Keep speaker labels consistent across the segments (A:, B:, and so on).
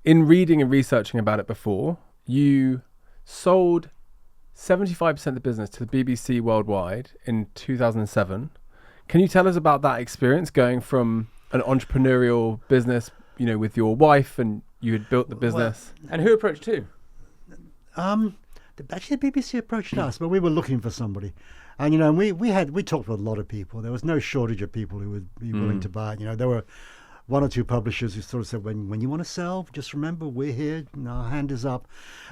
A: in reading and researching about it before, you sold 75% of the business to the BBC worldwide in 2007. Can you tell us about that experience going from an entrepreneurial business, with your wife, and you had built the business?
B: And who approached who?
C: Actually, the BBC approached us, but we were looking for somebody. And, we talked with a lot of people. There was no shortage of people who would be willing to buy it. There were one or two publishers who sort of said, when you want to sell, just remember, we're here, our hand is up.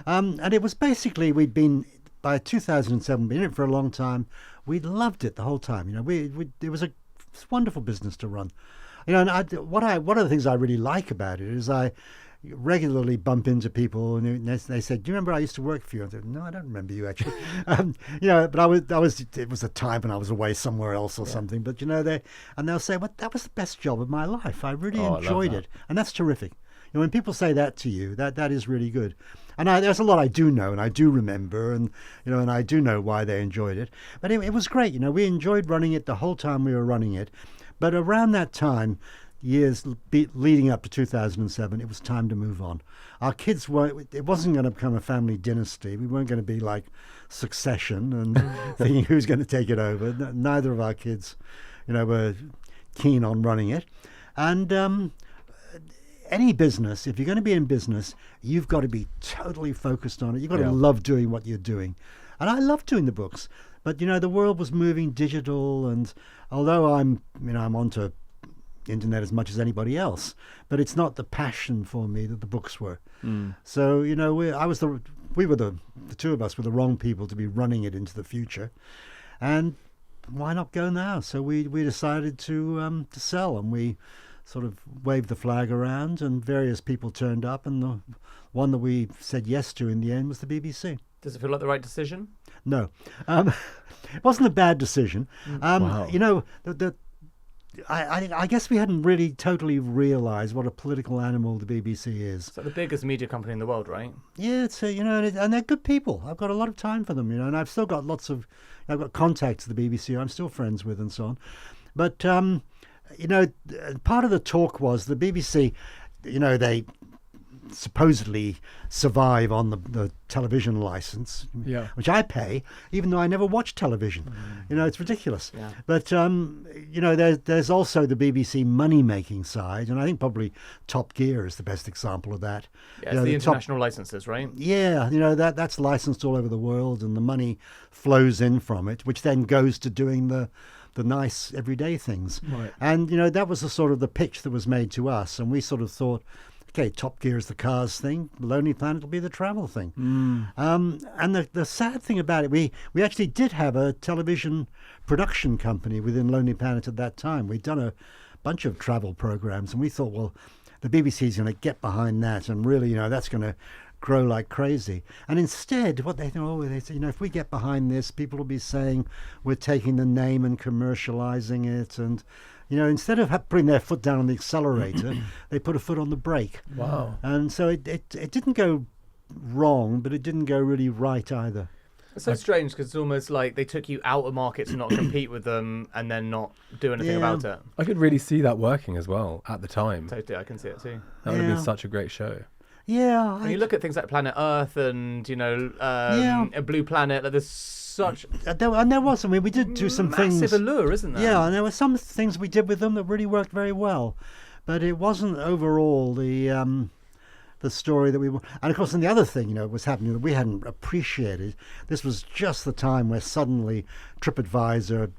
C: And it was basically, we'd been, by 2007, been in it for a long time. We'd loved it the whole time. It was a wonderful business to run. And one of the things I really like about it is I regularly bump into people and they said, "Do you remember I used to work for you?" I said, "No, I don't remember you actually." But it was a time when I was away somewhere else or something. But they'll say, "Well, that was the best job of my life. I really enjoyed it," and that's terrific. When people say that to you, that is really good. And there's a lot I do know and I do remember, and I do know why they enjoyed it. But it was great. We enjoyed running it the whole time we were running it. But around that time, years leading up to 2007, it was time to move on. Our kids it wasn't going to become a family dynasty. We weren't going to be like Succession and thinking who's going to take it over. Neither of our kids, were keen on running it. And any business, if you're going to be in business, you've got to be totally focused on it. You've got to love doing what you're doing. And I love doing the books. But, the world was moving digital, and although I'm onto internet as much as anybody else, but it's not the passion for me that the books were. So, the two of us were the wrong people to be running it into the future. And why not go now? So we decided to sell, and we sort of waved the flag around, and various people turned up, and the one that we said yes to in the end was the BBC.
B: Does it feel like the right decision?
C: No. It wasn't a bad decision.
A: Wow.
C: I guess we hadn't really totally realised what a political animal the BBC is.
B: It's like the biggest media company in the world, right?
C: Yeah, it's and they're good people. I've got a lot of time for them, and I've still got I've got contacts at the BBC I'm still friends with and so on. But, part of the talk was the BBC, they supposedly survive on the television license, which I pay, even though I never watch television. It's ridiculous. Yeah. But there's also the BBC money-making side, and I think probably Top Gear is the best example of that.
B: Yeah, it's the international licenses, right?
C: Yeah, that's licensed all over the world, and the money flows in from it, which then goes to doing the nice everyday things.
A: Right.
C: And that was the pitch that was made to us, and we sort of thought, okay, Top Gear is the cars thing, Lonely Planet will be the travel thing. And the sad thing about it, we actually did have a television production company within Lonely Planet at that time. We'd done a bunch of travel programs, and we thought, well, the BBC's going to get behind that, and really, that's going to grow like crazy. And instead, what they say, if we get behind this, people will be saying we're taking the name and commercializing it, and instead of putting their foot down on the accelerator, they put a foot on the brake.
A: Wow.
C: And so it didn't go wrong, but it didn't go really right either.
B: It's so strange because it's almost like they took you out of market to not compete with them and then not do anything about it.
A: I could really see that working as well at the time.
B: Totally, I can see it too.
A: That would have been such a great show.
C: Yeah.
B: When you look at things like Planet Earth and, a Blue Planet, like there's such...
C: And there was, we did do some things...
B: Massive allure, isn't there?
C: Yeah, and there were some things we did with them that really worked very well. But it wasn't overall the story that we were... And of course, and the other thing, was happening that we hadn't appreciated. This was just the time where suddenly TripAdvisor,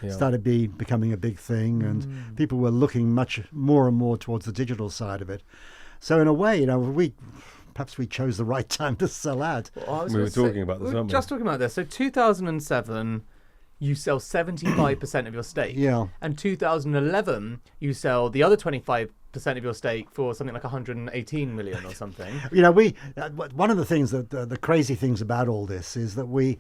C: started becoming a big thing, and people were looking much more and more towards the digital side of it. So in a way, perhaps we chose the right time to sell out.
A: Well, we were talking about this, weren't we?
B: Just talking about this. So 2007, you sell 75% of your stake.
C: Yeah.
B: And 2011, you sell the other 25% of your stake for something like 118 million or something.
C: One of the things that the crazy things about all this is that when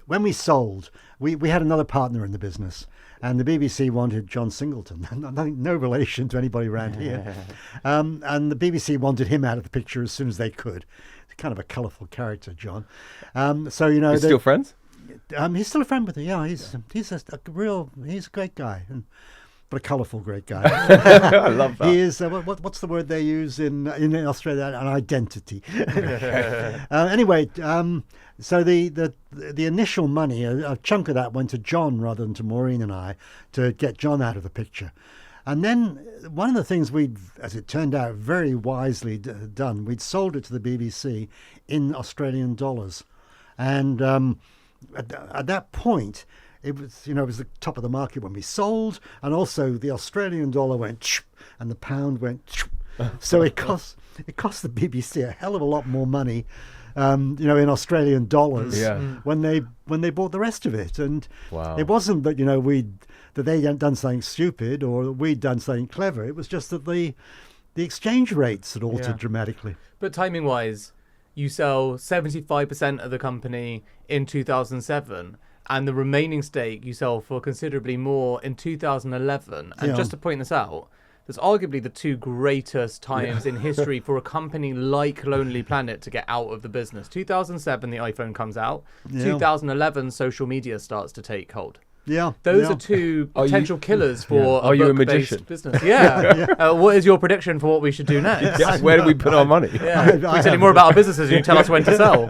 C: we sold, we had another partner in the business. And the BBC wanted John Singleton, no relation to anybody around here. And the BBC wanted him out of the picture as soon as they could. Kind of a colourful character, John. So
A: You're still friends?
C: He's still a friend with her. Yeah, he's a great guy. but a colourful great guy.
A: I love that.
C: He is what's the word they use in Australia? An identity. Anyway, so the initial money, a chunk of that went to John rather than to Maureen and I, to get John out of the picture. And then one of the things we'd, as it turned out, very wisely done, we'd sold it to the BBC in Australian dollars. And at that point, it was the top of the market when we sold, and also the Australian dollar went and the pound went. So it cost the BBC a hell of a lot more money, in Australian dollars when they bought the rest of it. And it wasn't that that they hadn't done something stupid or that we'd done something clever. It was just that the exchange rates had altered dramatically.
B: But timing wise, you sell 75% of the company in 2007. And the remaining stake you sell for considerably more in 2011. And just to point this out, there's arguably the two greatest times in history for a company like Lonely Planet to get out of the business. 2007, the iPhone comes out. 2011, social media starts to take hold. Those are two potential killers for a book-based business. What is your prediction for what we should do next?
A: Where do we put our money?
B: We tell you more about our businesses and you tell us when to sell.